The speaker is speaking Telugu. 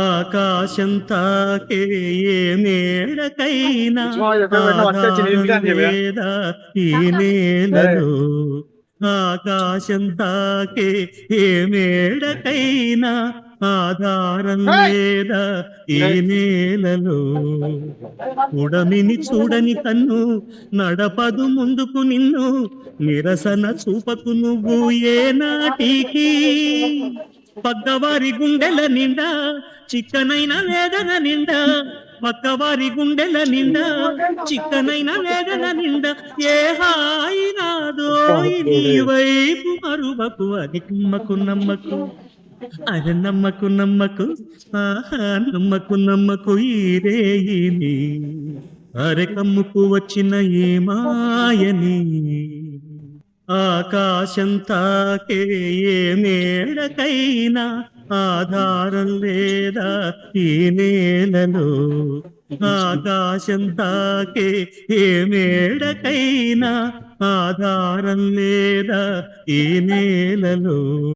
ఆకాశం తాకే ఏ మేడకైనా ఆధారం లేదా ఈ నేలలో. ఆకాశం తాకే ఏ మేడకైనా ఆధారం లేదా ఈ నేలలో. ఉడమిని చూడని కన్ను నడపదు ముందుకు నిన్ను, నిరసన చూపకు నువ్వు ఏనాటికి. పక్కవారి గుండెల నిండా చిక్కనైన వేదన నిండా, పక్కవారి గుండెల నిండా చిక్కనైన వేదన నిండా, ఏ హాయి నాదో నీ వైపు మరువకు అని నమ్మకు నమ్మకు, అరే నమ్మకు నమ్మకు, ఆహా నమ్మకు నమ్మకు ఈ రేయిని, అరె కమ్ముకు వచ్చిన ఏ మాయని. ఆకాశం తాకే ఏ మేడకైనా ఆధారం లేదా ఈ నేలలో. ఆకాశం తాకే ఏ మేడకైనా ఆధారం లేదా ఈ నేలలో.